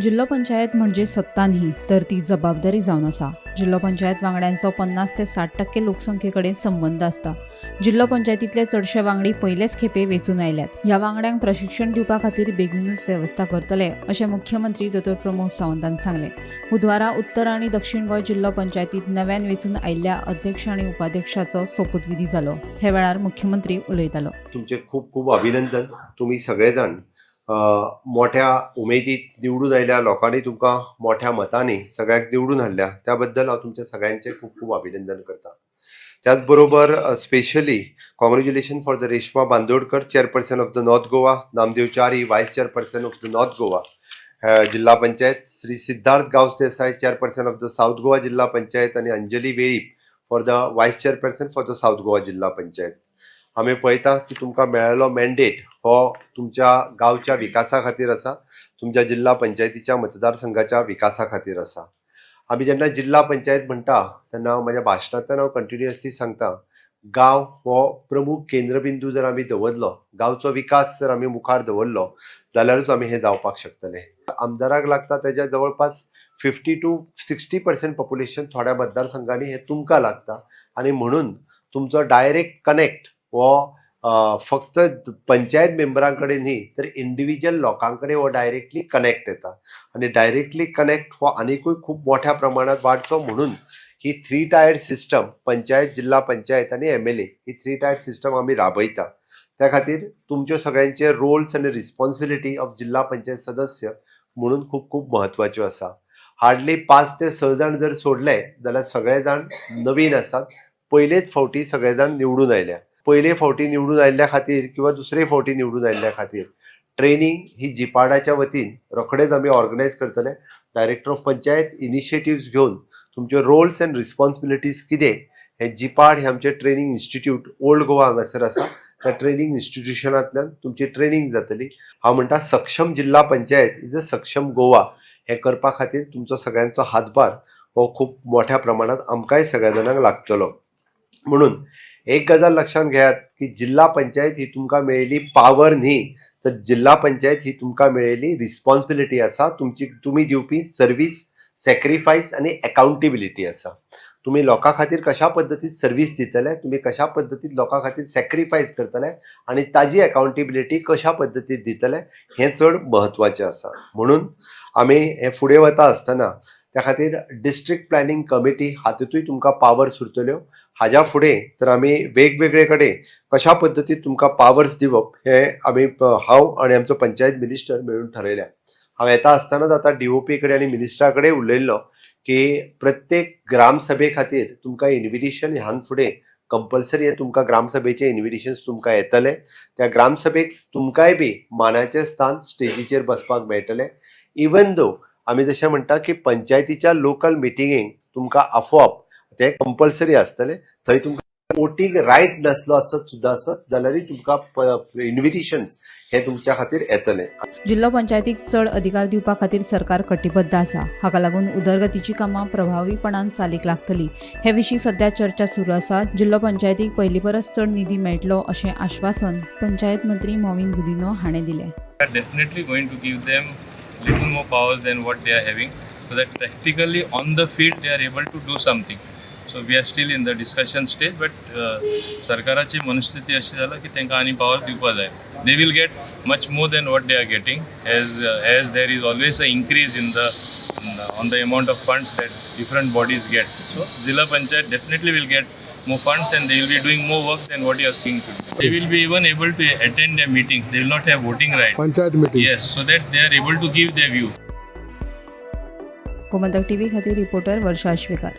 जिल्हा पंचायत म्हणजे सत्ता न्ही तर ती जबाबदारी जावन आसा. जिल्हा पंचायत वांगड्यांचो 50 ते 60% लोकसंख्येकडेन संबंध आसता. जिल्हा पंचायतींतले चडशे वांगडी पयलेच खेपे वेंचून आयल्यात. ह्या वांगड्यांक प्रशिक्षण दिवपा खातीर बेगीनूच व्यवस्था करतले अशें मुख्यमंत्री डॉ. प्रमोद सावंतान सांगलें. बुधवारा उत्तर आनी दक्षिण गोंय जिल्हा पंचायतींत नव्यान वेंचून आयिल्ल्या अध्यक्ष आनी उपाध्यक्षाचो सोपूतविधी जालो. हे वेळार मुख्यमंत्री उलयतालो. तुमचे खूप खूप अभिनंदन. तुम्ही सगळेजण मोठ्या उमेदीत निवडून आयल्या, लोकांनी तुमकां मोठ्या मतांनी सगळ्याक निवडून हाडल्या, त्याबद्दल हांव तुमच्या सगळ्यांचे खूप खूप अभिनंदन करता. त्याच बरोबर specially congratulations for the Reshma Bandodkar, chairperson of the north Goa, Namdev Chyari, vice chairperson of the north Goa जिल्हा panchayat, Shri Siddharth Gawas Desai, chairperson of the south Goa जिल्हा पंचायत, आणि Anjali Velip for the vice chairperson for the south Goa जिल्हा पंचायत. आम्ही पळयता की तुमकां मेळिल्लो मॅन्डेट हो तुमच्या गांवच्या विकासा खातीर आसा, तुमच्या जिल्हा पंचायतीच्या मतदारसंघाच्या विकासा खातीर आसा. आमी जेन्ना जिल्हा पंचायत म्हणटा तेन्ना हांव म्हाज्या भाशणांतल्यान हांव कंटिन्युअसली सांगता, गांव हो प्रमुख केंद्रबिंदू जर आमी दवरलो, गांवचो विकास जर आमी मुखार दवरलो जाल्यारूच आमी हे जावपाक शकतले. आमदाराक लागता तेच्या जवळपास 50 to 60% पॉप्युलेशन थोड्या मतदारसंघांनी हे तुमकां लागता, आणि म्हणून तुमचो डायरेक्ट कनेक्ट हो फक्त पंचायत मेंबरांकडे न्ही तर इंडिव्हिज्युअल लोकांकडे हो डायरेक्टली कनेक्ट येता, आणि डायरेक्टली कनेक्ट हो आनिकूय खूप मोठ्या प्रमाणात वाडचो म्हणून ही 3 टायर्ड सिस्टम, पंचायत, जिल्हा पंचायत आणि MLA ही 3 टायर्ड सिस्टम आमी राबयता. त्या खातीर तुमच्यो सगळ्यांचे रोल्स आणि रिस्पॉन्सिबिलिटी ऑफ जिल्हा पंचायत सदस्य म्हणून खूप खूप म्हत्वाच्यो आसा. हार्डली 5 ते 6 जाण जर सोडले जाल्यार सगळे जाण नवीन आसात, पयलेच फावटी सगळे जाण निवडून आयल्या. पयले फावटी निवडून आयिल्ल्या खातीर किंवा दुसरे फावटी निवडून आयिल्ल्या खातीर ट्रेनिंग ही जिपाडाच्या वतीन रोखडेच आमी ऑर्गनायज करतले. डायरेक्टर ऑफ पंचायत इनिशिएटिव्स घेवन तुमचे रोल्स अँड रिस्पॉन्सिबिलिटीज कितें हे जिपाड हे आमचे ट्रेनिंग इन्स्टिट्यूट ओल्ड गोवा हांगासर आसा, त्या ट्रेनिंग इन्स्टिट्यूशनांतल्यान तुमची ट्रेनिंग जातली. हांव म्हणटा सक्षम जिल्हा पंचायत इज अ सक्षम गोवा हे करपा खातीर तुमचो सगळ्यांचो हातभार हो खूप मोठ्या प्रमाणात आमकांय सगळ्या जाणांक लागतलो. म्हणून एक गजाल लक्षात घेयात की जिल्हा पंचायत ही तुमकां मेळिल्ली पावर न्ही तर जिल्हा पंचायत ही तुमकां मेळिल्ली रिस्पॉन्सिबिलिटी आसा. तुम्ही दिवपी सर्व्हिस, सॅक्रिफायस आणि अकाउंटेबिलिटी आसा. तुम्ही लोकां खातीर कशा पद्दतीन सर्व्हिस दितले, तुम्ही कशा पद्दतीन लोकां खातीर सॅक्रिफायस करतले आणि ताजी अकाउंटेबिलिटी कशा पद्दतीन दितले हें चड म्हत्वाचें आसा. म्हणून आमी हे फुडें वता आसतना त्या खातीर डिस्ट्रिक्ट प्लॅनिंग कमिटी हातूंतूय तुमकां पावर सुरतल्यो. हाज्या फुडें तर आमी वेगवेगळे कडेन कशा पद्दतीन तुमकां पावर्स दिवप हे आमी हांव आणि आमचो पंचायत मिनिस्टर मेळून ठरयल्या. हांव येता आसतनाच आतां DOP कडेन आनी मिनिस्टरा कडेन उलयल्लो की प्रत्येक ग्रामसभे खातीर तुमकां इन्विटेशन ह्यान फुडें कंपल्सरी तुमकां ग्रामसभेचे इन्विटेशन्स तुमकां येतले. त्या ग्रामसभेक तुमकांय बी मानाचें स्थान स्टेजीचेर बसपाक मेळटलें. इवन दो आमी जशें म्हणटा की पंचायतीच्या लोकल मिटिंगेक तुमकां आपोआप ते कंपल्सरी आसतले. थंय तुमकां वोटींग रायट नसलो आसत सुद्दां आसत जाल्यारूय तुमकां इन्विटेशन्स हे तुमच्या खातीर येतले. जिल्हा पंचायतीक चड अधिकार दिवपा खातीर सरकार कटिबद्ध आसा. हाका लागून उदरगतीची कामां प्रभावीपणान चालीक लागतली. हे विशीं सध्या चर्चा सुरू आसा. जिल्हा पंचायतीक पयली परस चड निधी मेळटलो अशें आश्वासन पंचायत मंत्री मॉविन गुदिन्हो हाणें दिलें. Definitely going to give them little more powers than what they are having, so that practically on the field they are able to do something. So we are still in the discussion stage, but सरकाराची मनस्थिती अशी जाला की तांकां आनी power दिवपा जाय. They will get much more than what they are getting, as there is always an increase in the amount of funds that different bodies get. So Zilla Panchayat definitely will get more funds, and they will be doing more work than what you are seeing today. They will be even able to attend their meetings. They will not have voting right. Panchayat meetings. Yes, so that they are able to give their view. Gomantak TV खातीर reporter वर्षा आश्वेकर.